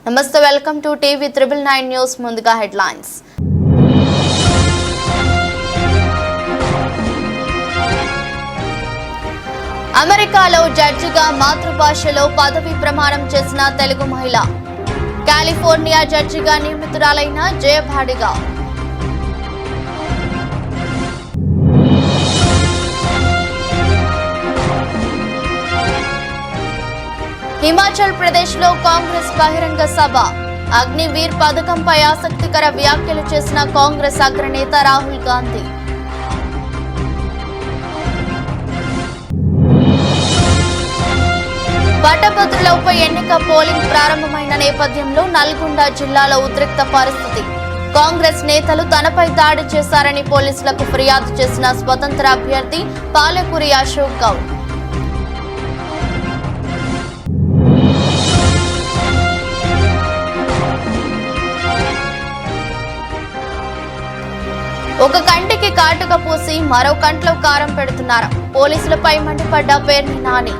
నమస్తే, welcome to TV 999 news. ముందుగా headlines. అమెరికాలో జడ్జిగా మాతృభాషలో పదవి ప్రమాణం చేసిన తెలుగు మహిళ. కాలిఫోర్నియా జడ్జిగా నియమితురాలైన జయభాడిగా. హిమాచల్ ప్రదేశ్ లో కాంగ్రెస్ బహిరంగ సభ. అగ్నివీర్ పథకంపై ఆసక్తికర వ్యాఖ్యలు చేసిన కాంగ్రెస్ అగ్రనేత రాహుల్ గాంధీ. పట్టభద్రుల ఉప ఎన్నిక పోలింగ్ ప్రారంభమైన నేపథ్యంలో నల్గొండ జిల్లాలో ఉద్రిక్త పరిస్థితి. కాంగ్రెస్ నేతలు తనపై దాడి చేశారని పోలీసులకు ఫిర్యాదు చేసిన స్వతంత్ర అభ్యర్థి పాలకూరి అశోక్ గౌడ్. ఒక కంటికి కాటుక పూసి మరో కంట్లో కారం పెడుతున్నారు. పోలీసులపై మండిపడ్డ పేర్ని నాని.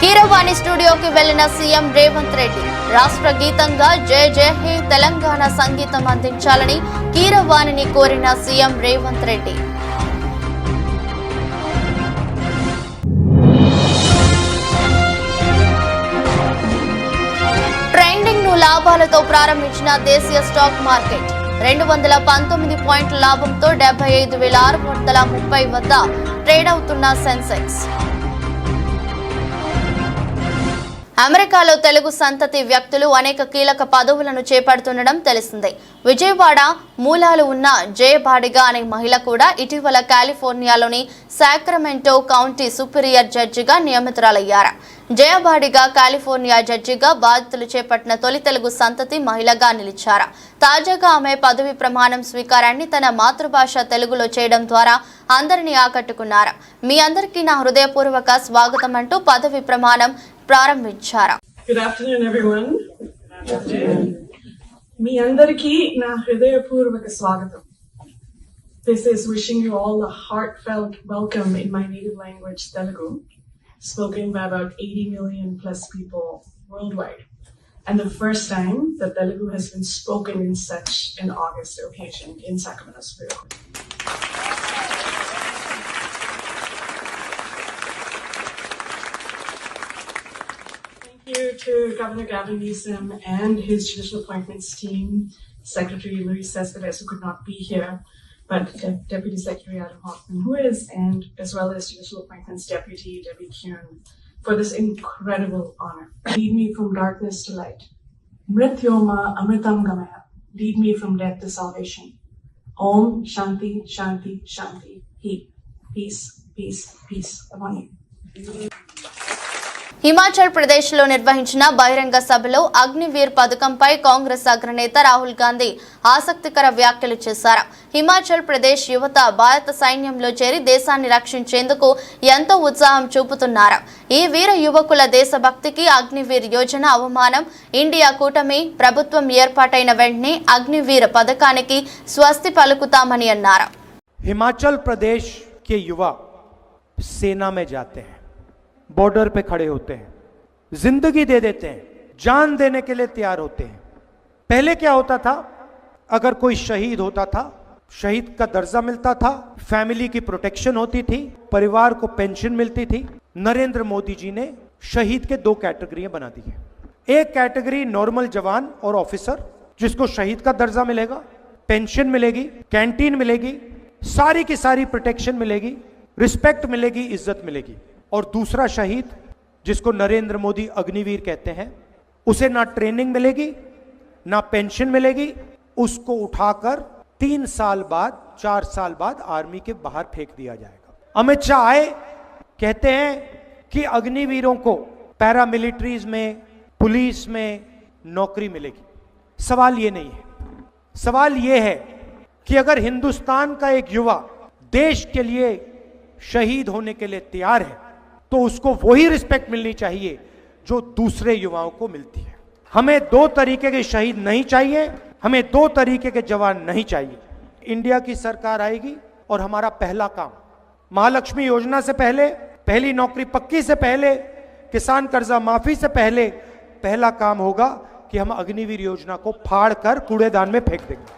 కీరవాణి స్టూడియోకి వెళ్లిన సీఎం రేవంత్ రెడ్డి రాష్ట్ర గీతంగా జయ జయ హే తెలంగాణ సంగీతం అందించాలని కీరవాణిని కోరిన సీఎం రేవంత్ రెడ్డి. లాభాలతో ప్రారంభించిన దేశీయ స్టాక్ మార్కెట్ 219 పాయింట్ల లాభంతో 75,630 వద్ద ట్రేడ్ అవుతున్న సెన్సెక్స్. అమెరికాలో తెలుగు సంతతి వ్యక్తులు అనేక కీలక పదవులను చేపడుతుండడం తెలిసిందే. విజయవాడ మూలాలు ఉన్న జయభాడిగా అనే మహిళ కూడా ఇటీవల కాలిఫోర్నియాలోని సాక్రమెంటో కౌంటీ సుపీరియర్ జడ్జిగా నియమితురాలయ్యారు. జయభాడిగా కాలిఫోర్నియా జడ్జిగా బాధ్యతలు చేపట్టిన తొలి తెలుగు సంతతి మహిళగా నిలిచారు. తాజాగా ఆమె పదవి ప్రమాణం స్వీకారాన్ని తన మాతృభాష తెలుగులో చేయడం ద్వారా అందరినీ ఆకట్టుకున్నారు. మీ అందరికీ నా హృదయపూర్వక స్వాగతం అంటూ పదవి ప్రమాణం ప్రారంభించారు. Good afternoon, everyone. మీ అందరికీ నా హృదయపూర్వక స్వాగతం. This is wishing you all a heartfelt welcome in my native language, Telugu, spoken by about 80 million plus people worldwide, and the first time that Telugu has been spoken in such an august occasion in Sacramento Superior. Thank you to Governor Gavin Newsom and his judicial appointments team, Secretary Luis Cespedes, who could not be here, but Deputy Secretary Adam Hoffman, who is, and as well as Judicial Appointments Deputy Debbie Kuhn, for this incredible honor. Lead me from darkness to light. Mrityoma Amritam Gamaya. Lead me from death to salvation. Om Shanti Shanti Shanti. Peace, peace, peace upon you. Himachal Pradesh లో నిర్వహించిన బహిరంగ సభలో అగ్నివీర్ పథకంపై కాంగ్రెస్ అగ్రనేత రాహుల్ గాంధీ ఆసక్తికర వ్యాఖ్యలు చేశారు. హిమాచల్ ప్రదేశ్ యువత భారత సైన్యంలో చేరి దేశాన్ని రక్షించేందుకు ఎంతో ఉత్సాహం చూపుతున్నారు. ఈ వీర యువకుల దేశభక్తికి అగ్నివీర్ యోజన అవమానం. ఇండియా కూటమి ప్రభుత్వం ఏర్పాటైన వెంటనే అగ్నివీర్ పథకానికి స్వస్తి పలుకుతామని అన్నారు. హిమాచల్ ప్రదేశ్ के युवा सेना में जाते हैं, बॉर्डर पे खड़े होते हैं, जिंदगी दे देते हैं, जान देने के लिए तैयार होते हैं. पहले क्या होता था, अगर कोई शहीद होता था, शहीद का दर्जा मिलता था, फैमिली की प्रोटेक्शन होती थी, परिवार को पेंशन मिलती थी. नरेंद्र मोदी जी ने शहीद के 2 कैटेगरियां बना दी है. एक कैटेगरी नॉर्मल जवान और ऑफिसर, जिसको शहीद का दर्जा मिलेगा, पेंशन मिलेगी, कैंटीन मिलेगी, सारी की सारी प्रोटेक्शन मिलेगी, रिस्पेक्ट मिलेगी, इज्जत मिलेगी. और दूसरा शहीद, जिसको नरेंद्र मोदी अग्निवीर कहते हैं, उसे ना ट्रेनिंग मिलेगी, ना पेंशन मिलेगी, उसको उठाकर 3 साल बाद 4 साल बाद आर्मी के बाहर फेंक दिया जाएगा. अमित शाह आए, कहते हैं कि अग्निवीरों को पैरामिलिट्रीज में, पुलिस में नौकरी मिलेगी. सवाल ये नहीं है. सवाल ये है कि अगर हिंदुस्तान का एक युवा देश के लिए शहीद होने के लिए तैयार है तो उसको वही रिस्पेक्ट मिलनी चाहिए जो दूसरे युवाओं को मिलती है. हमें 2 तरीके के शहीद नहीं चाहिए, हमें 2 तरीके के जवान नहीं चाहिए. इंडिया की सरकार आएगी, और हमारा पहला काम महालक्ष्मी योजना से पहले, पहली नौकरी पक्की से पहले, किसान कर्जा माफी से पहले पहला काम होगा कि हम अग्निवीर योजना को फाड़ कर कूड़ेदान में फेंक देंगे।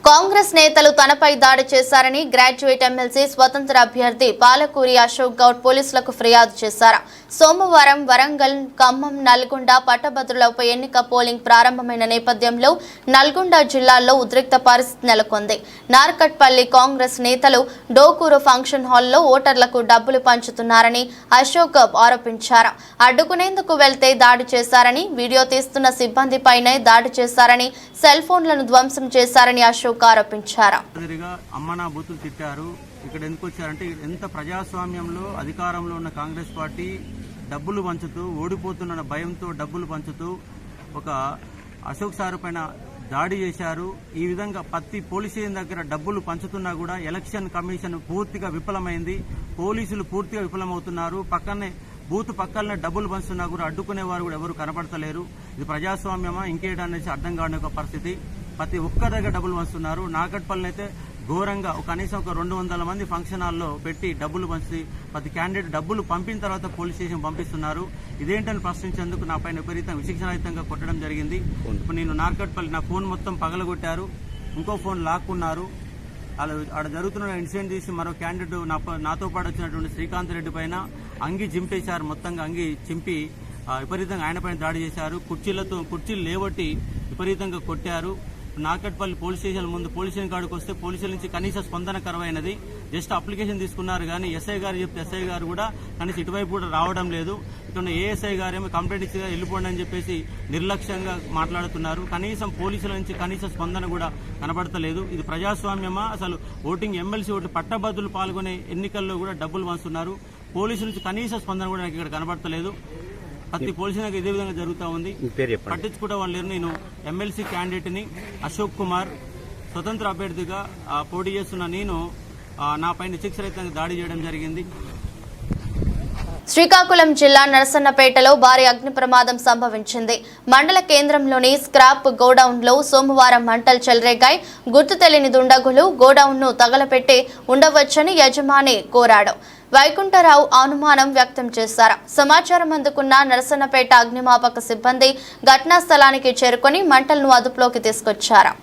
కాంగ్రెస్ నేతలు తనపై దాడి చేశారని గ్రాడ్యుయేట్ ఎమ్మెల్సీ స్వతంత్ర అభ్యర్థి పాలకూరి అశోక్ గౌడ్ పోలీసులకు ఫిర్యాదు చేశారు. సోమవారం వరంగల్, ఖమ్మం, నల్గొండ పట్టభద్రుల ఉప ఎన్నిక పోలింగ్ ప్రారంభమైన నేపథ్యంలో నల్గొండ జిల్లాలో ఉద్రిక్త పరిస్థితి నెలకొంది. నార్కట్పల్లి కాంగ్రెస్ నేతలు డోకూరు ఫంక్షన్ హాల్లో ఓటర్లకు డబ్బులు పంచుతున్నారని అశోక్ ఆరోపించారు. అడ్డుకునేందుకు వెళ్తే దాడి చేశారని, వీడియో తీస్తున్న సిబ్బందిపైనే దాడి చేశారని, సెల్ ఫోన్లను ధ్వంసం చేశారని అశోక్ ఆరోపించారు. అమ్మనా బూతులు తిట్టారు. ఇక్కడ ఎందుకు వచ్చారంటే ఎంత ప్రజాస్వామ్యంలో అధికారంలో ఉన్న కాంగ్రెస్ పార్టీ డబ్బులు పంచుతూ, ఓడిపోతున్న భయంతో డబ్బులు పంచుతూ ఒక అశోక్ సార్ పైన దాడి చేశారు. ఈ విధంగా ప్రతి పోలీస్ స్టేషన్ దగ్గర డబ్బులు పంచుతున్నా కూడా ఎలక్షన్ కమిషన్ పూర్తిగా విఫలమైంది. పోలీసులు పూర్తిగా విఫలమవుతున్నారు. పక్కనే బూత్ పక్కనే డబ్బులు పంచుతున్నా కూడా అడ్డుకునేవారు కూడా ఎవరు కనపడతలేరు. ఇది ప్రజాస్వామ్యమా ఇంకేటనేసి అర్థం కాని ఒక పరిస్థితి. ప్రతి ఒక్కరి దగ్గర డబ్బులు పంచుతున్నారు. నాగట్పల్లి అయితే ఘోరంగా కనీసం ఒక 200 మంది ఫంక్షన్ హాల్లో పెట్టి డబ్బులు పంచి ప్రతి క్యాండిడేట్ డబ్బులు పంపిన తర్వాత పోలీస్ స్టేషన్ పంపిస్తున్నారు. ఇదేంటని ప్రశ్నించేందుకు నా పైన విపరీతంగా విశిక్షణాయుతంగా కొట్టడం జరిగింది. ఇప్పుడు నేను నార్కట్పల్లి నా ఫోన్ మొత్తం పగలగొట్టారు, ఇంకో ఫోన్ లాక్కున్నారు. ఆడ జరుగుతున్న ఇన్సిడెంట్ తీసి మరో క్యాండిడేట్ నాతో పాటు వచ్చినటువంటి శ్రీకాంత్ రెడ్డి పైన అంగి చింపేశారు. మొత్తంగా అంగి చింపి విపరీతంగా ఆయన పైన దాడి చేశారు. కుర్చీలు లేవట్టి విపరీతంగా కొట్టారు. నార్కట్పల్లి పోలీస్ స్టేషన్ ముందు పోలీస్ స్టేషన్ కాడికి వస్తే పోలీసుల నుంచి కనీస స్పందన కరువైనది. జస్ట్ అప్లికేషన్ తీసుకున్నారు కానీ ఎస్ఐ గారు చెప్తే ఎస్ఐ గారు కూడా కనీసం ఇటువైపు కూడా రావడం లేదు. ఇక్కడ ఏఎస్ఐ గారేమో కంప్లైంట్ ఇచ్చి వెళ్ళిపోండి అని చెప్పేసి నిర్లక్ష్యంగా మాట్లాడుతున్నారు. కనీసం పోలీసుల నుంచి కనీస స్పందన కూడా కనబడతలేదు. ఇది ప్రజాస్వామ్యమా? అసలు ఓటింగ్ ఎమ్మెల్సీ ఓట్లు పట్టభద్రులు పాల్గొనే ఎన్నికల్లో కూడా డబ్బులు పంచుతున్నారు. పోలీసుల నుంచి కనీస స్పందన కూడా నాకు ఇక్కడ కనబడతలేదు. ప్రతి పోలీసు ఇదే విధంగా జరుగుతూ ఉంది. పట్టించుకుంటే వాళ్ళు లేరు. నేను ఎమ్మెల్సీ క్యాండిడేట్ ని అశోక్ కుమార్, స్వతంత్ర అభ్యర్థిగా పోటీ చేస్తున్న నేను నా పైన విచక్షణరహితంగా దాడి చేయడం జరిగింది. శ్రీకాకుళం జిల్లా నరసన్నపేటలో భారీ అగ్ని ప్రమాదం సంభవించింది. మండల కేంద్రంలోని స్క్రాప్ గోడౌన్ లో సోమవారం మంటలు చెలరేగాయి. గుర్తు తెలియని దుండగులు గోడౌన్ ను తగలపెట్టి ఉండవచ్చని యజమాని కోరాడు. వైకుంఠరావు అనుమానం వ్యక్తం చేశారు. సమాచారం అందుకున్న నరసన్నపేట అగ్నిమాపక సిబ్బంది ఘటనా స్థలానికి చేరుకుని మంటలను అదుపులోకి తీసుకొచ్చారు.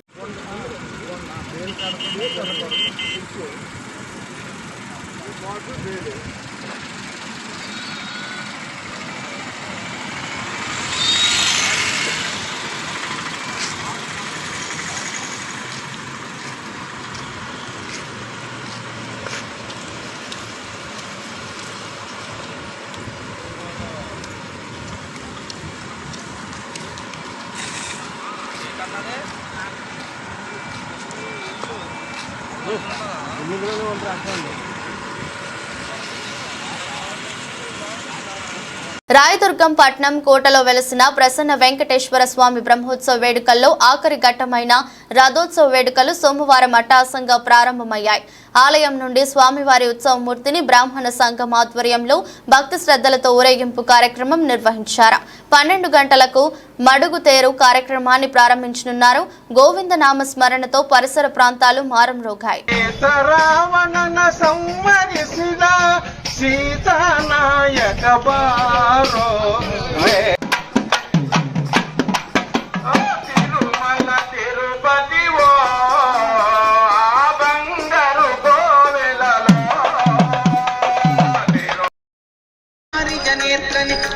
రాయదుర్గం పట్నం కోటలో వెలసిన ప్రసన్న వెంకటేశ్వర స్వామి బ్రహ్మోత్సవ వేడుకల్లో ఆఖరి ఘట్టమైన రథోత్సవ వేడుకలు సోమవారం అట్టహాసంగా ప్రారంభమయ్యాయి. ఆలయం నుండి స్వామివారి ఉత్సవమూర్తిని బ్రాహ్మణ సంఘం ఆధ్వర్యంలో భక్తి శ్రద్ధలతో ఊరేగింపు కార్యక్రమం నిర్వహించారు. 12 గంటలకు మడుగుతేరు కార్యక్రమాన్ని ప్రారంభించనున్నారు. గోవింద నామ స్మరణతో పరిసర ప్రాంతాలు మారుమ్రోగాయి.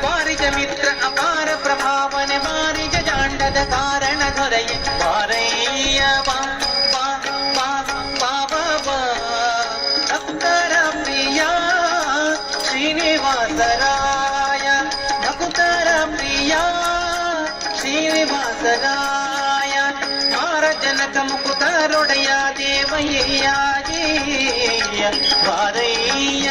వారిజ మిత్ర అపార ప్రభావన వారిజ జాండద కారణ ధరయ వారయ్య భక్తర ప్రియ శ్రీనివాసరాయ భక్తర ప్రియ శ్రీనివాసరాయ మారజనక ముకుతరుడయ దేవయ్య వారయ్య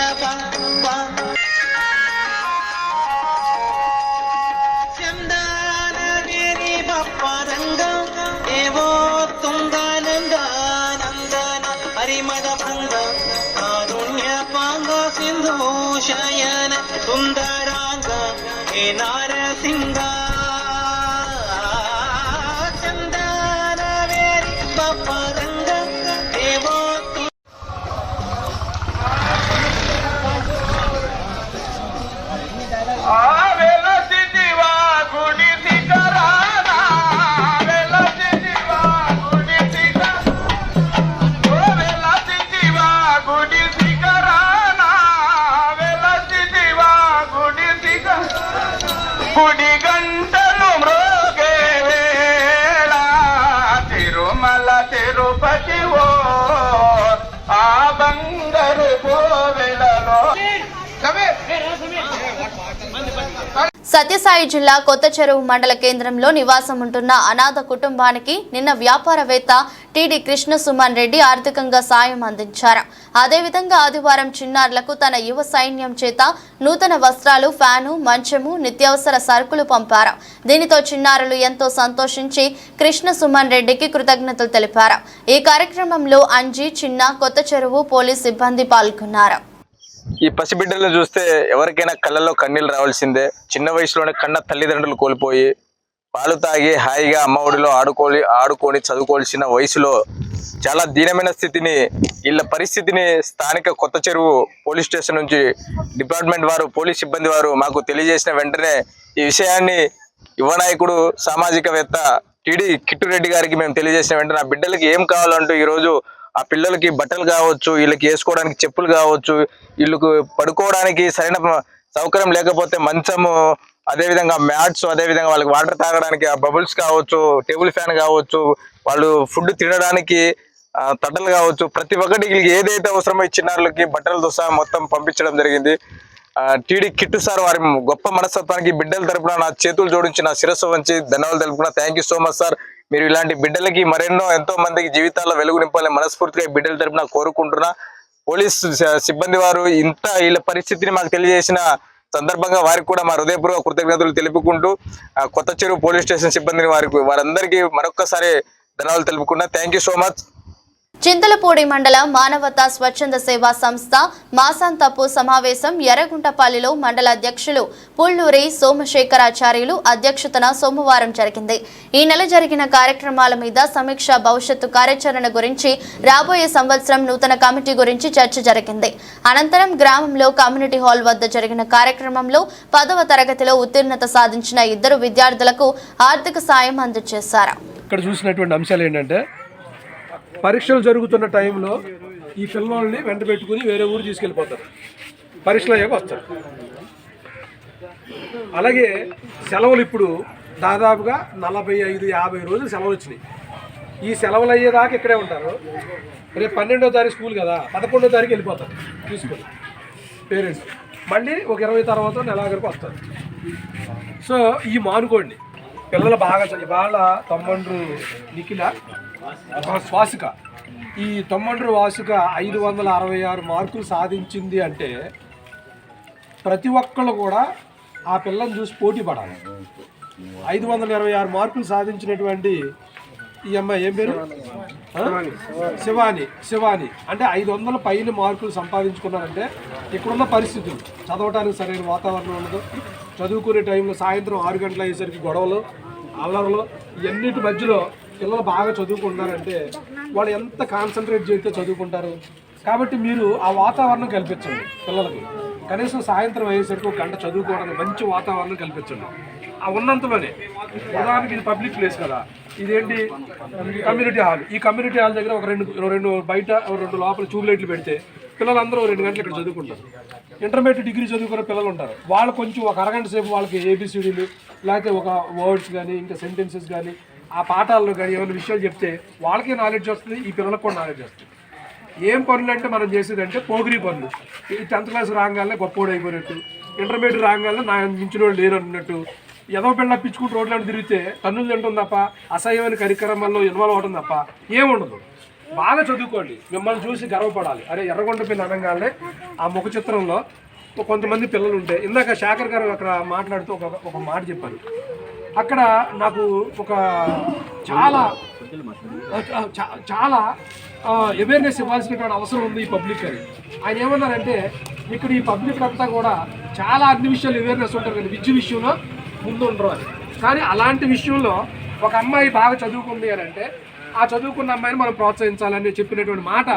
శయన సుందరాంగ హే నారసింగ చందన వేరి బప్పరంగ దేవో సత్యసాయి జిల్లా కొత్త చెరువు మండల కేంద్రంలో నివాసం ఉంటున్న అనాథ కుటుంబానికి నిన్న వ్యాపారవేత్త టీడీ కృష్ణ సుమన్ రెడ్డి ఆర్థికంగా సాయం అందించారు. అదేవిధంగా ఆదివారం చిన్నారులకు తన యువ సైన్యం చేత నూతన వస్త్రాలు, ఫ్యాను, మంచము, నిత్యావసర సరుకులు పంపారు. దీనితో చిన్నారులు ఎంతో సంతోషించి కృష్ణ సుమన్ రెడ్డికి కృతజ్ఞతలు తెలిపారు. ఈ కార్యక్రమంలో అంజీ, చిన్న, కొత్త చెరువు పోలీస్ సిబ్బంది పాల్గొన్నారు. ఈ పసిబిడ్డలను చూస్తే ఎవరికైనా కళ్ళల్లో కన్నీళ్ళు రావాల్సిందే. చిన్న వయసులోనే కన్న తల్లిదండ్రులు కోల్పోయి పాలు తాగి హాయిగా అమ్మ ఒడిలో ఆడుకొని చదువుకోవాల్సిన వయసులో చాలా దీనమైన స్థితిని, వీళ్ళ పరిస్థితిని స్థానిక కొత్త చెరువు పోలీస్ స్టేషన్ నుంచి డిపార్ట్మెంట్ వారు, పోలీస్ సిబ్బంది వారు మాకు తెలియజేసిన వెంటనే ఈ విషయాన్ని యువ నాయకుడు, సామాజికవేత్త టీడీ కిట్టురెడ్డి గారికి మేము తెలియజేసిన వెంటనే ఆ బిడ్డలకి ఏం కావాలంటూ ఈరోజు ఆ పిల్లలకి బట్టలు కావచ్చు, వీళ్ళకి వేసుకోవడానికి చెప్పులు కావచ్చు, వీళ్ళకు పడుకోవడానికి సరైన సౌకర్యం లేకపోతే మంచము, అదేవిధంగా మ్యాట్స్, అదేవిధంగా వాళ్ళకి వాటర్ తాగడానికి ఆ బబుల్స్ కావచ్చు, టేబుల్ ఫ్యాన్ కావచ్చు, వాళ్ళు ఫుడ్ తినడానికి తట్టలు కావచ్చు, ప్రతి ఒక్కటి వీళ్ళకి ఏదైతే అవసరమో చిన్నారులకి బట్టలతో సహా మొత్తం పంపించడం జరిగింది. టీడీ కిట్టు సార్ వారి గొప్ప మనస్తత్వానికి బిడ్డల తరపున నా చేతులు జోడించి నా శిరస్సు వంచి ధన్యవాదాలు తెలుపుకున్నా. Thank you so much sir. మీరు ఇలాంటి బిడ్డలకి మరెన్నో ఎంతో మందికి జీవితాల్లో వెలుగు నింపాలని మనస్ఫూర్తిగా బిడ్డల తరపున కోరుకుంటున్నా. పోలీస్ సిబ్బంది వారు ఇంత వీళ్ళ పరిస్థితిని మాకు తెలియజేసిన సందర్భంగా వారికి కూడా మా హృదయపూర్వక కృతజ్ఞతలు తెలుపుకుంటూ కొత్త చెరువు పోలీస్ స్టేషన్ సిబ్బందిని వారందరికీ మరొక్కసారి ధన్యవాదాలు తెలుపుకున్నా. Thank you so much. Chintalapudi మండల మానవతా స్వచ్ఛంద సేవా సంస్థ మాసాంతపు సమావేశం ఎర్రగుంటపల్లిలో మండల అధ్యక్షులు పుల్లూరి సోమశేఖరాచార్యులు అధ్యక్షతన సోమవారం జరిగింది. ఈ నెల జరిగిన కార్యక్రమాల మీద సమీక్ష, భవిష్యత్తు కార్యాచరణ గురించి, రాబోయే సంవత్సరం నూతన కమిటీ గురించి చర్చ జరిగింది. అనంతరం గ్రామంలో కమ్యూనిటీ హాల్ వద్ద జరిగిన కార్యక్రమంలో 10వ తరగతిలో ఉత్తీర్ణత సాధించిన 2 విద్యార్థులకు ఆర్థిక సాయం అందజేశారు. ఇక్కడ చూసినటువంటి అంశాలు ఏంటంటే, పరీక్షలు జరుగుతున్న టైంలో ఈ పిల్లల్ని వెంట పెట్టుకుని వేరే ఊరు తీసుకెళ్ళిపోతారు, పరీక్షలు అయ్యాక వస్తారు. అలాగే సెలవులు ఇప్పుడు దాదాపుగా 45-50 రోజులు సెలవులు వచ్చినాయి. ఈ సెలవులు అయ్యేదాకా ఇక్కడే ఉంటారు. రేపు 12వ తారీఖు స్కూల్ కదా, 11వ తారీఖు వెళ్ళిపోతారు తీసుకొని పేరెంట్స్. మళ్ళీ ఒక 20 తర్వాత నెలాఖరికి వస్తారు. సో ఈ మానుకోండి, పిల్లలు బాగా ఇవాళ తమ్మండ్రు నిఖిల వాసుక, ఈ తమ్మండ్రు వాసుక 566 మార్కులు సాధించింది అంటే ప్రతి ఒక్కళ్ళు కూడా ఆ పిల్లని చూసి పోటీ పడాలి. 526 మార్కులు సాధించినటువంటి ఈ అమ్మాయి ఏం పేరు? శివాని అంటే 500 పైన మార్కులు సంపాదించుకున్నారంటే ఇక్కడున్న పరిస్థితులు, చదవటానికి సరైన వాతావరణం ఉండదు. చదువుకునే టైంలో సాయంత్రం 6 గంటల అయ్యేసరికి గొడవలు, అల్లర్లు, ఇవన్నిటి మధ్యలో పిల్లలు బాగా చదువుకుంటున్నారంటే వాళ్ళు ఎంత కాన్సన్ట్రేట్ చేస్తే చదువుకుంటారు. కాబట్టి మీరు ఆ వాతావరణం కల్పించండి పిల్లలకి. కనీసం సాయంత్రం అయ్యేసరికి 1 గంట చదువుకోవడానికి మంచి వాతావరణం కల్పించండి. ఆ ఉన్నంతలోనే, ఉదాహరణకి ఇది పబ్లిక్ ప్లేస్ కదా, ఇదేంటి కమ్యూనిటీ హాల్. ఈ కమ్యూనిటీ హాల్ దగ్గర ఒక రెండు బయట 2 లోపల ట్యూబ్లైట్లు పెడితే పిల్లలందరూ 2 గంటలు ఇక్కడ చదువుకుంటారు. ఇంటర్మీడియట్, డిగ్రీ చదువుకునే పిల్లలు ఉంటారు. వాళ్ళు కొంచెం ఒక అరగంట సేపు వాళ్ళకి ఏబిసిడీలు, లేకపోతే ఒక వర్డ్స్ కానీ, ఇంకా సెంటెన్సెస్ కానీ, ఆ పాఠాల్లో కానీ ఏమైనా విషయాలు చెప్తే వాళ్ళకి నాలెడ్జ్ వస్తుంది, ఈ పిల్లలకు కూడా నాలెడ్జ్ వస్తుంది. ఏం పనులు అంటే మనం చేసేదంటే పోగిరి పనులు. ఈ 10th క్లాస్ రాగానే గొప్పోడు అయిపోయినట్టు, ఇంటర్మీడియట్ రాగానే నా మించిన వాళ్ళు లేరు అన్నట్టు, ఏదో పిల్ల పిచ్చుకుంటూ రోడ్లను తిరిగితే తన్నులు తింటుంది తప్ప, అసహ్యమైన కార్యక్రమాల్లో ఇన్వాల్వ్ అవడం తప్ప ఏముండదు. బాగా చదువుకోండి, మిమ్మల్ని చూసి గర్వపడాలి. అరే ఎర్రగొండ పిల్ల అనగానే ఆ ముఖ చిత్రంలో కొంతమంది పిల్లలు ఉంటే, ఇందాక శేఖర్ గారు అక్కడ మాట్లాడుతూ ఒక మాట చెప్పారు. అక్కడ నాకు ఒక చాలా అవేర్నెస్ ఇవ్వాల్సినటువంటి అవసరం ఉంది ఈ పబ్లిక్ అని. ఆయన ఏమన్నారంటే, ఇక్కడ ఈ పబ్లిక్ అంతా కూడా చాలా అన్ని విషయాలు అవేర్నెస్ ఉంటారు కానీ విద్య విషయంలో ముందు ఉండరు అని. కానీ అలాంటి విషయంలో ఒక అమ్మాయి బాగా చదువుకుంది అని అంటే ఆ చదువుకున్న అమ్మాయిని మనం ప్రోత్సహించాలని చెప్పినటువంటి మాట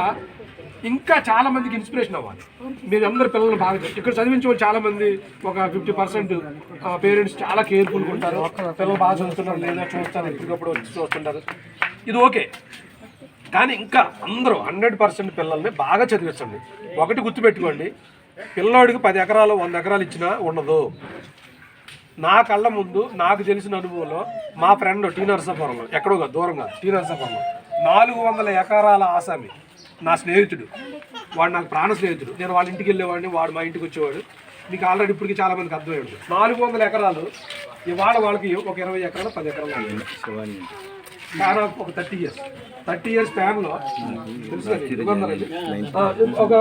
ఇంకా చాలా మందికి ఇన్స్పిరేషన్ అవ్వాలి. మీరు అందరు పిల్లలు బాగా ఇక్కడ చదివించే వాళ్ళు చాలామంది, ఒక 50% పేరెంట్స్ చాలా కేర్ఫుల్గా ఉంటారు. పిల్లలు బాగా చదువుతున్నారు లేదా చూస్తారు, ఎప్పటికప్పుడు వచ్చి చూస్తుంటారు. ఇది ఓకే, కానీ ఇంకా అందరూ 100% పిల్లల్ని బాగా చదివించండి. ఒకటి గుర్తుపెట్టుకోండి, పిల్లోడికి 10 ఎకరాలు 100 ఎకరాలు ఇచ్చినా ఉండదు. నా కళ్ళ ముందు నాకు తెలిసిన అనుభవంలో మా ఫ్రెండ్ టీ నరసాపురంలో, ఎక్కడో దూరంగా టీ నరసాపురంలో 400 ఎకరాల ఆసామి నా స్నేహితుడు, వాడు నాకు ప్రాణ స్నేహితుడు. నేను వాళ్ళ ఇంటికి వెళ్ళేవాడిని, వాడు మా ఇంటికి వచ్చేవాడు. మీకు ఆల్రెడీ ఇప్పటికి చాలా మందికి అర్థమై ఉంటుంది. 400 ఎకరాలు ఇవాళ వాళ్ళకి ఒక 20 ఎకరాలు 10 ఎకరాలు చాలా ఒక 30 ఇయర్స్ స్పాన్లో ఒక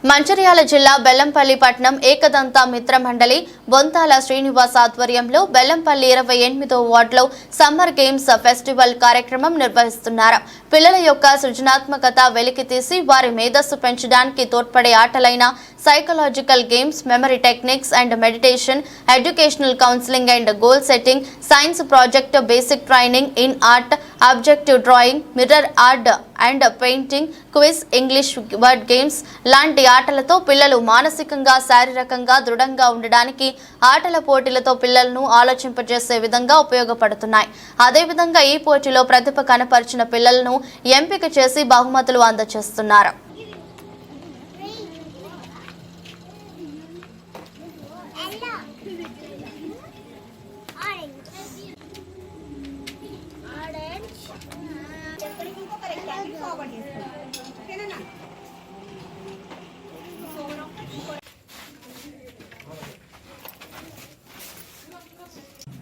మంచిర్యాల జిల్లా బెల్లంపల్లి పట్టణం ఏకదంత మిత్ర మండలి బొంతాల శ్రీనివాస్ ఆధ్వర్యంలో బెల్లంపల్లి 28వ వార్డులో సమ్మర్ గేమ్స్ ఫెస్టివల్ కార్యక్రమం నిర్వహిస్తున్నారు. పిల్లల యొక్క సృజనాత్మకత వెలికితీసి వారి మేధస్సు పెంచడానికి తోడ్పడే ఆటలైన psychological games, memory techniques and meditation, educational counselling and goal setting, science project, basic training in art, objective drawing, mirror art and painting, quiz, English word games లాంటి ఆటలతో పిల్లలు మానసికంగా, శారీరకంగా దృఢంగా ఉండడానికి ఆటల పోటీలతో పిల్లలను ఆలోచింపజేసే విధంగా ఉపయోగపడుతున్నాయి. అదేవిధంగా ఈ పోటీలో ప్రతిభ కనపరిచిన పిల్లలను ఎంపిక చేసి బహుమతులు అందజేస్తున్నారు.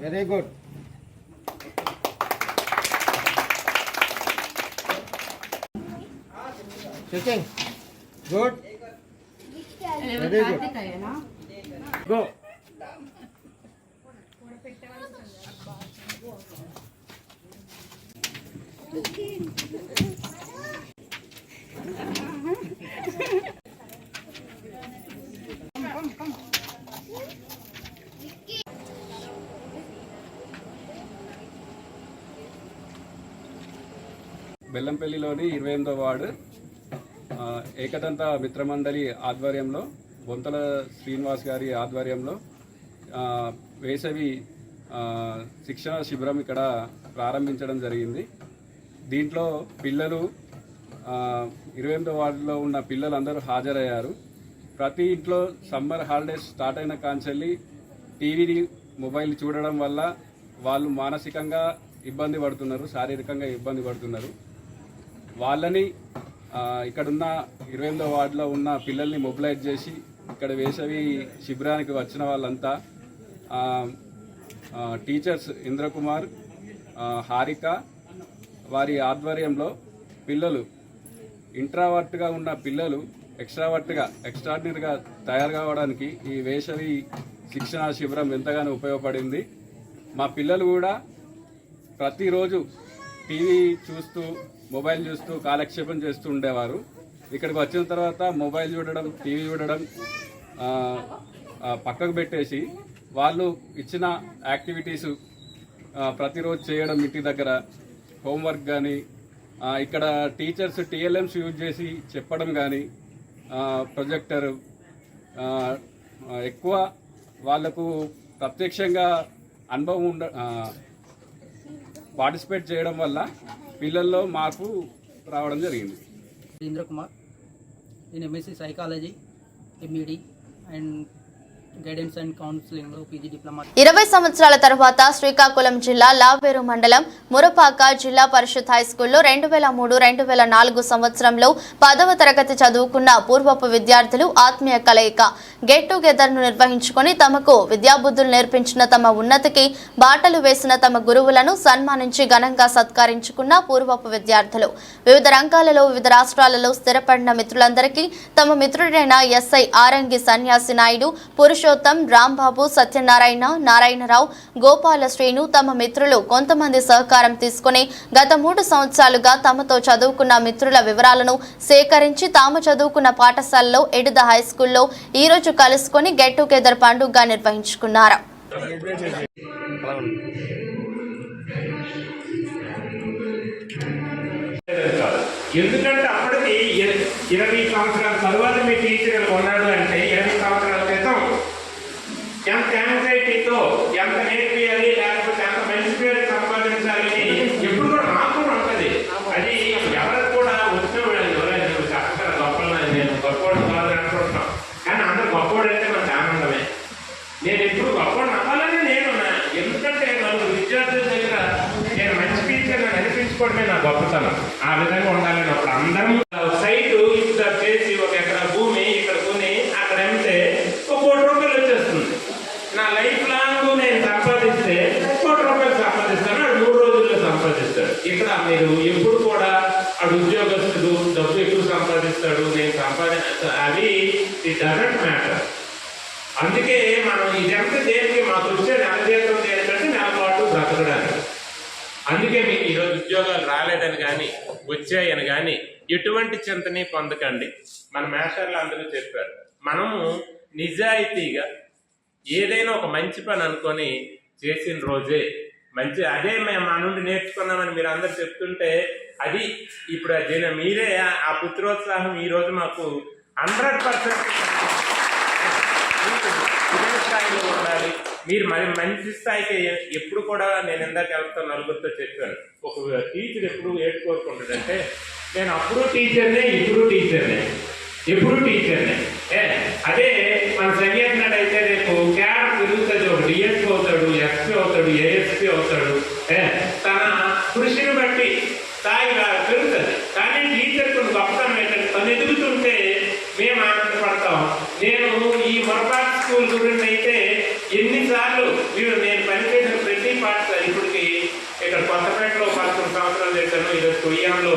Very good. Sitting. Good. Very good. Go. బెల్లంపల్లిలోని 28వ వార్డు ఏకదంత మిత్రమండలి ఆధ్వర్యంలో బొంతల శ్రీనివాస్ గారి ఆధ్వర్యంలో వేసవి శిక్షణ శిబిరం ఇక్కడ ప్రారంభించడం జరిగింది. దీంట్లో పిల్లలు 28వ వార్డులో ఉన్న పిల్లలందరూ హాజరయ్యారు. ప్రతి ఇంట్లో సమ్మర్ హాలిడేస్ స్టార్ట్ అయిన కాంచెల్లి టీవీని మొబైల్ చూడడం వల్ల వాళ్ళు మానసికంగా ఇబ్బంది పడుతున్నారు, శారీరకంగా ఇబ్బంది పడుతున్నారు. వాళ్ళని ఇక్కడున్న 28వ వార్డులో ఉన్న పిల్లల్ని మొబిలైజ్ చేసి ఇక్కడ వేసవి శిబిరానికి వచ్చిన వాళ్ళంతా టీచర్స్ ఇంద్రకుమార్, హారిక వారి ఆధ్వర్యంలో పిల్లలు ఇంట్రావర్ట్గా ఉన్న పిల్లలు ఎక్స్ట్రాడినరీగా తయారు కావడానికి ఈ వేసవి శిక్షణ శిబిరం ఎంతగానో ఉపయోగపడింది. మా పిల్లలు కూడా ప్రతిరోజు టీవీ చూస్తూ మొబైల్ చూస్తూ కాలక్షేపం చేస్తూ ఉండేవారు. ఇక్కడికి వచ్చిన తర్వాత మొబైల్ చూడడం, టీవీ చూడడం పక్కకు పెట్టేసి వాళ్ళు ఇచ్చిన యాక్టివిటీస్ ప్రతిరోజు చేయడం, ఇంటి దగ్గర హోంవర్క్ కానీ ఇక్కడ టీచర్స్ టీఎల్ఎంస్ యూజ్ చేసి చెప్పడం కానీ ప్రొజెక్టర్ ఎక్కువ వాళ్లకు ప్రత్యక్షంగా అనుభవం పార్టిసిపేట్ చేయడం వల్ల పిల్లల్లో మార్పు రావడం జరిగింది. ఇంద్రకుమార్, నేను MSc psychology, MEd and guidance and counselling లో పీజీ డిప్లొమా. 20 సంవత్సరాల తర్వాత శ్రీకాకుళం జిల్లా లావేరు మండలం మురపాక జిల్లా పరిషత్ హైస్కూల్లో 2003-2004 సంవత్సరంలో 10వ తరగతి చదువుకున్న పూర్వపు విద్యార్థులు ఆత్మీయ కలయిక గెట్ టుగెదర్ ను నిర్వహించుకొని తమకు విద్యాబుద్ధులు నేర్పించిన, తమ ఉన్నతికి బాటలు వేసిన తమ గురువులను సన్మానించి ఘనంగా సత్కరించుకున్న పూర్వపు విద్యార్థులు. వివిధ రంగాలలో వివిధ రాష్ట్రాలలో స్థిరపడిన మిత్రులందరికీ తమ మిత్రుడైన ఎస్ఐ ఆరంగి సన్యాసి నాయుడు, పురుషోత్తం, రాంబాబు, సత్యనారాయణ, నారాయణరావు, గోపాల శ్రీను తమ మిత్రులు కొంతమంది సహకారం తీసుకుని గత 3 సంవత్సరాలుగా తమతో చదువుకున్న మిత్రుల వివరాలను సేకరించి తాము చదువుకున్న పాఠశాలలో ఎడిద హైస్కూల్లో ఈ రోజు కలుసుకొని గెట్ టుగెదర్ పండుగగా నిర్వహించుకున్నారు. ఎందుకంటే అప్పటికి 20 సంవత్సరాల తరువాత మీ టీచర్ ఉన్నాడు అంటే 20 సంవత్సరాల క్రితం ఎంత యాంగ్జైటీతో ఎంత నేర్పియాలి, లేకపోతే ఎంత మంచి పేరు సంపాదించాలని ఎప్పుడు కూడా నాకు కూడా ఉంటుంది. అది ఎవరికి కూడా వచ్చిన అక్కడ గొప్పలు నేను గొప్పవాడు కాదు అనుకుంటున్నాం, కానీ అందరూ గొప్పవాడు అయితే మనకు ఆనందమే. నేను ఎప్పుడు గొప్పవాడు అవ్వాలని నేను, ఎందుకంటే నలుగురు విద్యార్థుల దగ్గర నేను మంచి టీచర్ అనిపించుకోవడమే నా గొప్పతనం. ఆ విధంగా ఉండాలని అప్పుడు అందరం సైటు ఇక్కడ చేసి 1 ఎకరా భూమి ఇక్కడ కొని అక్కడ అమ్మితే 1 కోటి రూపాయలు అవి ఇట్ డజంట్ మ్యాటర్. అందుకే మనం ఇదంతా దేనికి మాకు వచ్చే నెల జీతం ఏంటంటే నెల పాటు బ్రతకడానికి. అందుకే మీకు ఈరోజు ఉద్యోగాలు రాలేదని కానీ వచ్చాయని కానీ ఎటువంటి చింతని పొందకండి. మన మేషర్లు అందరూ చెప్పారు, మనము నిజాయితీగా ఏదైనా ఒక మంచి పని అనుకొని చేసిన రోజే మంచి, అదే మేము మా నుండి నేర్చుకున్నామని మీరు అందరు చెప్తుంటే అది ఇప్పుడు అదే మీరే ఆ పుత్రోత్సాహం ఈరోజు మాకు 100% ఇదే స్థాయిలో ఉండాలి. మీరు మరి మంచి స్థాయికి ఎప్పుడు కూడా నేను ఇందాక వెళ్తా నలుగురితో చెప్పాను, ఒక టీచర్ ఎప్పుడు ఏడు కోరుకుంటుందంటే నేను అప్పుడు టీచర్నే ఇప్పుడు టీచర్నే ఎప్పుడు టీచర్నే. అదే మన సంగీతనాడు అయితే రేపు క్యాడర్ పెరుగుతుంది, ఒక డిఎస్పీ అవుతాడు, ఎస్పీ అవుతాడు, ఏఎస్పీ అవుతాడు. తన కృషిని బట్టి స్థాయి పెరుగుతుంది. కానీ టీచర్ కొన్ని గొప్పతనం ఏంటంటే తను ఎదుగుతుంటే మేము ఆనందపడతాం. నేను ఈ మొరపాటు స్కూల్ గురించి అయితే ఎన్నిసార్లు నేను పనిచేసిన ప్రతి పాఠశాల ఇప్పటికి ఇక్కడ కొత్తపేటలో 11 సంవత్సరాలు చేశాను, ఈరోజు కొయ్యంలో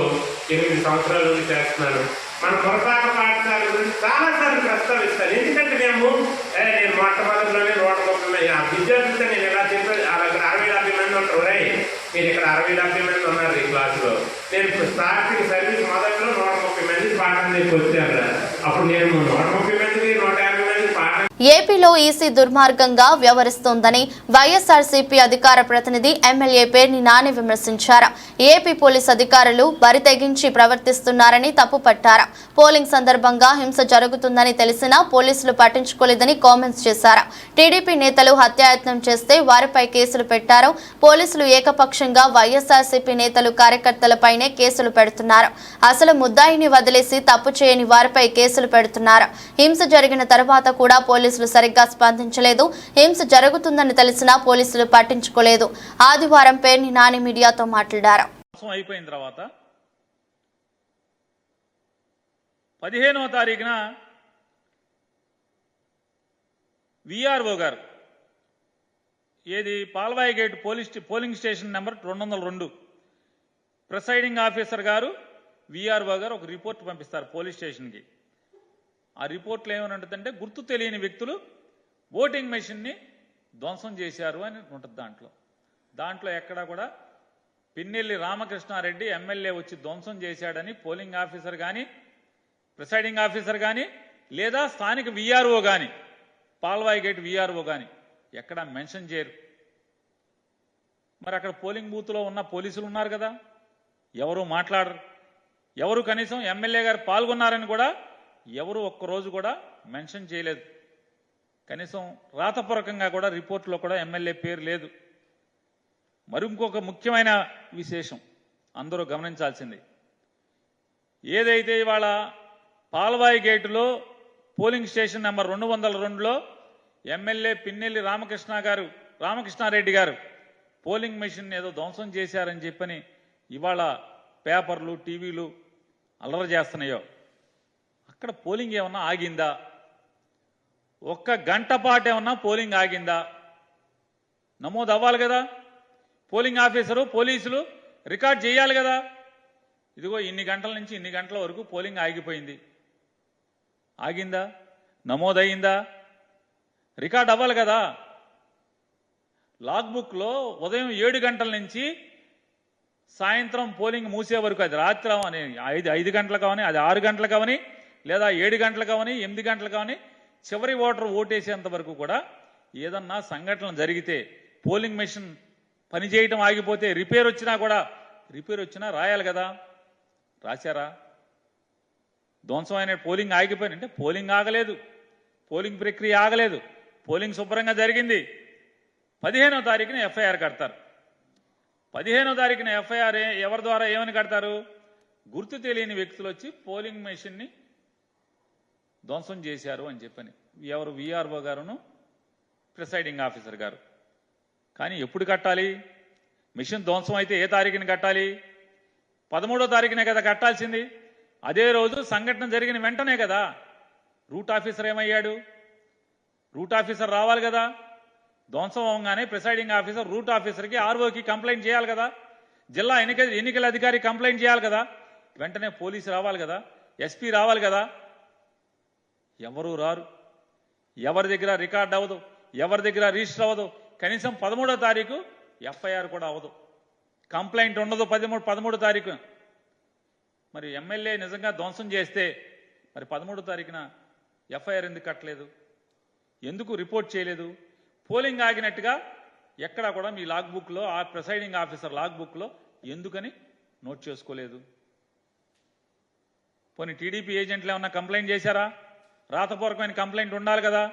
8 సంవత్సరాల నుండి చేస్తున్నాను. మన పొరపాటు పాఠశాల గురించి చాలాసార్లు ప్రస్తావిస్తాను. ఎందుకంటే నేను మొట్టమొదటిలోనే 130 ఆ విద్యార్థులతో నేను ఎలా చెప్పాను, అక్కడ 60-70 మంది ఉంటారు. మీరు ఇక్కడ 60-70 మంది ఉన్నారు ఈ క్లాసులో. నేను స్టార్టింగ్ సర్వీస్ మొదట్లో 130 మంది పాఠం చెప్పి వచ్చాను. అప్పుడు నేను 130 మందికి 150 మందికి పాఠం. ఏపీలో ఈసీ దుర్మార్గంగా వ్యవహరిస్తోందని వైఎస్ఆర్సీపీ అధికార ప్రతినిధి ఎమ్మెల్యే పేర్ని నాని విమర్శించారు. ఏపీ పోలీస్ అధికారులు బరితెగించి ప్రవర్తిస్తున్నారని తప్పుపట్టారు. పోలింగ్ సందర్భంగా హింస జరుగుతుందని తెలిసినా పోలీసులు పట్టించుకోలేదని కామెంట్స్ చేశారు. టీడీపీ నేతలు హత్యాయత్నం చేస్తే వారిపై కేసులు పెట్టారు. పోలీసులు ఏకపక్షంగా వైఎస్ఆర్సీపీ నేతలు కార్యకర్తలపైనే కేసులు పెడుతున్నారు. అసలు ముద్దాయిని వదిలేసి తప్పు చేయని వారిపై కేసులు పెడుతున్నారు. హింస జరిగిన తర్వాత కూడా పోలీసులు సరిగ్గా స్పందించలేదు. హింస జరుగుతుందని తెలిసినా పోలీసులు పట్టించుకోలేదు. ఆదివారం పేర్ని నాని మీడియాతో మాట్లాడారు. అయిపోయిన తర్వాత 15వ తారీఖున విఆర్ఓ గారు ఏది Palvai gate polling station number 202 presiding officer గారు విఆర్ఓ గారు ఒక రిపోర్ట్ పంపిస్తారు పోలీస్ స్టేషన్కి. ఆ రిపోర్ట్లో ఏమనంటుందంటే గుర్తు తెలియని వ్యక్తులు ఓటింగ్ మెషిన్ని ధ్వంసం చేశారు అని ఉంటుంది. దాంట్లో ఎక్కడా కూడా పిన్నెల్లి రామకృష్ణారెడ్డి ఎమ్మెల్యే వచ్చి ధ్వంసం చేశాడని పోలింగ్ ఆఫీసర్ కానీ ప్రిసైడింగ్ ఆఫీసర్ కానీ లేదా స్థానిక విఆర్ఓ కానీ పాల్వాయి గేట్ విఆర్ఓ కానీ ఎక్కడా మెన్షన్ చేయరు. మరి అక్కడ పోలింగ్ బూత్లో ఉన్న పోలీసులు ఉన్నారు కదా, ఎవరు మాట్లాడరు. ఎవరు కనీసం ఎమ్మెల్యే గారు పాల్గొన్నారని కూడా ఎవరు ఒక్కరోజు కూడా మెన్షన్ చేయలేదు. కనీసం రాతపూర్వకంగా కూడా రిపోర్ట్లో కూడా ఎమ్మెల్యే పేరు లేదు. మరి ఇంకొక ముఖ్యమైన విశేషం అందరూ గమనించాల్సింది, ఏదైతే ఇవాళ పాల్వాయి గేటులో పోలింగ్ స్టేషన్ నెంబర్ 202లో ఎమ్మెల్యే పిన్నెల్లి రామకృష్ణారెడ్డి గారు పోలింగ్ మెషిన్ ఏదో ధ్వంసం చేశారని చెప్పని ఇవాళ పేపర్లు టీవీలు అల్లరి చేస్తున్నాయో, అక్కడ పోలింగ్ ఏమన్నా ఆగిందా? ఒక్క గంట పాటు ఏమన్నా పోలింగ్ ఆగిందా? నమోదు అవ్వాలి కదా. పోలింగ్ ఆఫీసరు పోలీసులు రికార్డ్ చేయాలి కదా. ఇదిగో ఇన్ని గంటల నుంచి ఇన్ని గంటల వరకు పోలింగ్ ఆగిపోయింది. ఆగిందా? నమోదయ్యిందా? రికార్డ్ అవ్వాలి కదా. లాగ్బుక్లో ఉదయం 7 గంటల నుంచి సాయంత్రం పోలింగ్ మూసే వరకు, అది రాత్రి అని 5 గంటలకు అవని, అది 6 గంటలకు అవని, లేదా 7 గంటలకు అవని, 8 గంటలకు అవని, చివరి ఓటర్ ఓటేసేంత వరకు కూడా ఏదన్నా సంఘటన జరిగితే పోలింగ్ మెషిన్ పనిచేయటం ఆగిపోతే రిపేర్ వచ్చినా రాయాలి కదా. రాశారా? ధ్వంసమైన పోలింగ్ ఆగిపోయినంటే పోలింగ్ ఆగలేదు, పోలింగ్ ప్రక్రియ ఆగలేదు, పోలింగ్ శుభ్రంగా జరిగింది. 15వ తారీఖున ఎఫ్ఐఆర్ కడతారు. 15వ తారీఖున ఎఫ్ఐఆర్ ఎవరి ద్వారా ఏమని కడతారు? గుర్తు తెలియని వ్యక్తులు వచ్చి పోలింగ్ మెషిన్ని ధ్వంసం చేశారు అని చెప్పని. ఎవరు? విఆర్ఓ గారును ప్రిసైడింగ్ ఆఫీసర్ గారు. కానీ ఎప్పుడు కట్టాలి? మిషన్ ధ్వంసం అయితే ఏ తారీఖున కట్టాలి? 13వ తారీఖునే కదా కట్టాల్సింది. అదే రోజు సంఘటన జరిగిన వెంటనే కదా. రూట్ ఆఫీసర్ ఏమయ్యాడు? రూట్ ఆఫీసర్ రావాలి కదా. ధ్వంసం అవగానే ప్రిసైడింగ్ ఆఫీసర్ రూట్ ఆఫీసర్కి ఆర్ఓకి కంప్లైంట్ చేయాలి కదా. జిల్లా ఎన్నికల అధికారి కంప్లైంట్ చేయాలి కదా. వెంటనే పోలీసు రావాలి కదా, ఎస్పీ రావాలి కదా. ఎవరు రారు, ఎవరి దగ్గర రికార్డ్ అవ్వదు, ఎవరి దగ్గర రిజిస్టర్ అవ్వదు. కనీసం 13వ తారీఖు ఎఫ్ఐఆర్ కూడా అవ్వదు, కంప్లైంట్ ఉండదు 13వ తారీఖు. మరి ఎమ్మెల్యే నిజంగా ధ్వంసం చేస్తే మరి 13వ తారీఖున ఎఫ్ఐఆర్ ఎందుకు కట్టలేదు, ఎందుకు రిపోర్ట్ చేయలేదు? పోలింగ్ ఆగినట్టుగా ఎక్కడా కూడా మీ లాగ్ బుక్లో, ఆ ప్రిసైడింగ్ ఆఫీసర్ లాగ్ బుక్లో ఎందుకని నోట్ చేసుకోలేదు? పోనీ టీడీపీ ఏజెంట్లు ఏమన్నా కంప్లైంట్ చేశారా? రాతపూర్వకమైన కంప్లైంట్ ఉండాలి కదా.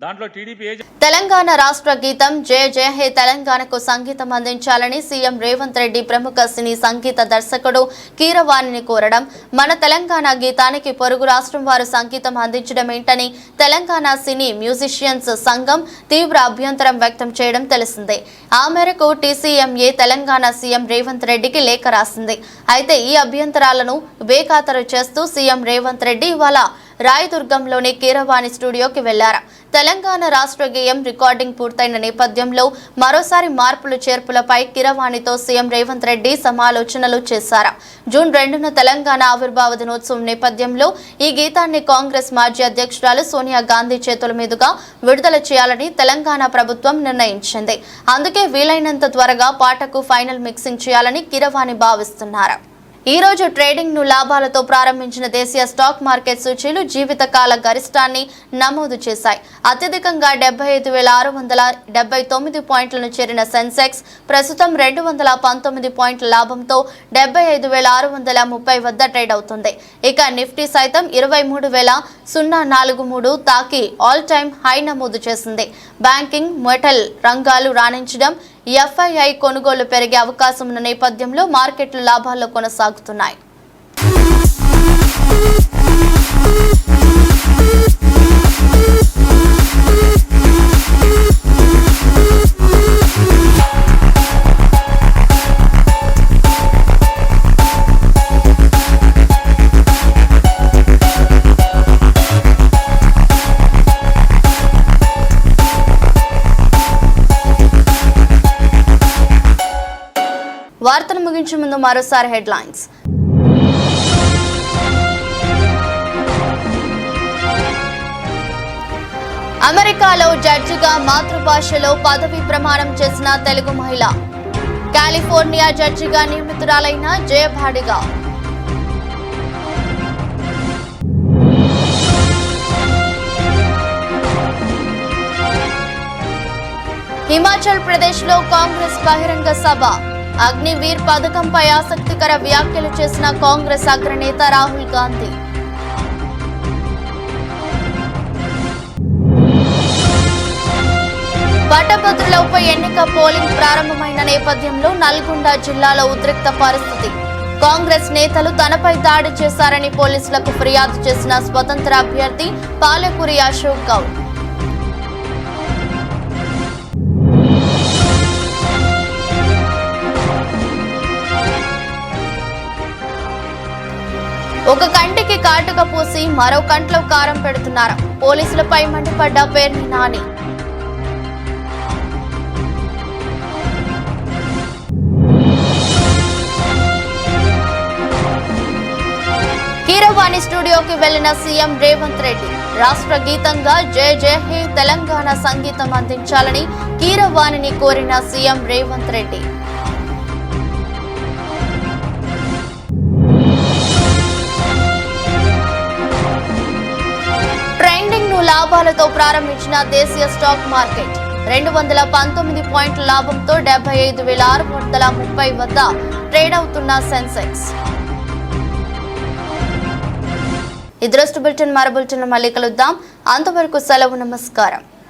దాంట్లో టీడీపీ ఏజెంట్ తెలంగాణ రాష్ట్ర గీతం జయ జయ హే తెలంగాణకు సంగీతం అందించాలని సీఎం రేవంత్ రెడ్డి ప్రముఖ సినీ సంగీత దర్శకుడు కీరవాణిని కోరడం, మన తెలంగాణ గీతానికి పొరుగు రాష్ట్రం వారు సంగీతం అందించడం ఏంటని తెలంగాణ సినీ మ్యూజిషియన్స్ సంఘం తీవ్ర అభ్యంతరం వ్యక్తం చేయడం తెలిసిందే. ఆ మేరకు టీసీఎంఏ తెలంగాణ సీఎం రేవంత్ రెడ్డికి లేఖ రాసింది. అయితే ఈ అభ్యంతరాలను బేఖాతరు చేస్తూ సీఎం రేవంత్ రెడ్డి ఇవాళ రాయదుర్గంలోని కీరవాణి స్టూడియోకి వెళ్లారు. తెలంగాణ రాష్ట్ర గేయం రికార్డింగ్ పూర్తయిన నేపథ్యంలో మరోసారి మార్పులు చేర్పులపై కీరవాణితో సీఎం రేవంత్ రెడ్డి సమాలోచనలు చేశారు. జూన్ 2న తెలంగాణ ఆవిర్భావ దినోత్సవం నేపథ్యంలో ఈ గీతాన్ని కాంగ్రెస్ మాజీ అధ్యక్షురాలు సోనియా గాంధీ చేతుల మీదుగా విడుదల చేయాలని తెలంగాణ ప్రభుత్వం నిర్ణయించింది. అందుకే వీలైనంత త్వరగా పాటకు ఫైనల్ మిక్సింగ్ చేయాలని కీరవాణి భావిస్తున్నారు. ఈ రోజు ట్రేడింగ్ ను లాభాలతో ప్రారంభించిన దేశీయ స్టాక్ మార్కెట్ సూచీలు జీవితకాల గరిష్టాన్ని నమోదు చేశాయి. అత్యధికంగా 75,679 పాయింట్లను చేరిన సెన్సెక్స్ ప్రస్తుతం 219 పాయింట్ల లాభంతో 75,630 వద్ద ట్రేడ్ అవుతుంది. ఇక నిఫ్టీ సైతం 23,043 తాకి ఆల్ టైమ్ హై నమోదు చేసింది. బ్యాంకింగ్, మెటల్ రంగాలు రాణించడం, ఎఫ్ఐఐ కొనుగోలు పెరిగే అవకాశం ఉన్న నేపథ్యంలో మార్కెట్లు లాభాల్లో కొనసాగుతున్నాయి. వార్తను ముగించే ముందు మరోసారి హెడ్లైన్స్. అమెరికాలో జడ్జిగా మాతృభాషలో పదవి ప్రమాణం చేసిన తెలుగు మహిళ, కాలిఫోర్నియా జడ్జిగా నియమితురాలైన జయభాడిగా. హిమాచల్ ప్రదేశ్ లో కాంగ్రెస్ బహిరంగ సభ, అగ్నివీర్ పథకంపై ఆసక్తికర వ్యాఖ్యలు చేసిన కాంగ్రెస్ అగ్రనేత రాహుల్ గాంధీ. పట్టభద్రుల ఉప ఎన్నిక పోలింగ్ ప్రారంభమైన నేపథ్యంలో నల్గొండ జిల్లాలో ఉద్రిక్త పరిస్థితి. కాంగ్రెస్ నేతలు తనపై దాడి చేశారని పోలీసులకు ఫిర్యాదు చేసిన స్వతంత్ర అభ్యర్థి పాలకూరి అశోక్ గౌడ్. ఒక కంటికి కాటుక పూసి మరో కంట్లో కారం పెడుతున్నారు. పోలీసులపై మండిపడ్డ పేర్ని నాని. కీరవాణి స్టూడియోకి వెళ్లిన సీఎం రేవంత్ రెడ్డి రాష్ట్ర గీతంగా జయ జయ హే తెలంగాణ సంగీతం అందించాలని కీరవాణిని కోరిన సీఎం రేవంత్ రెడ్డి. ట్రెండింగ్ ను లాభాలతో ప్రారంభించిన దేశీయ స్టాక్ మార్కెట్ 219 పాయింట్ల లాభంతో 75,630 వద్ద ట్రేడ్ అవుతున్న సెన్సెక్స్. ఈ దృష్టి బులెటిన్ మరో బులెటిన్ మళ్ళీ కలుద్దాం. అంతవరకు సెలవు, నమస్కారం.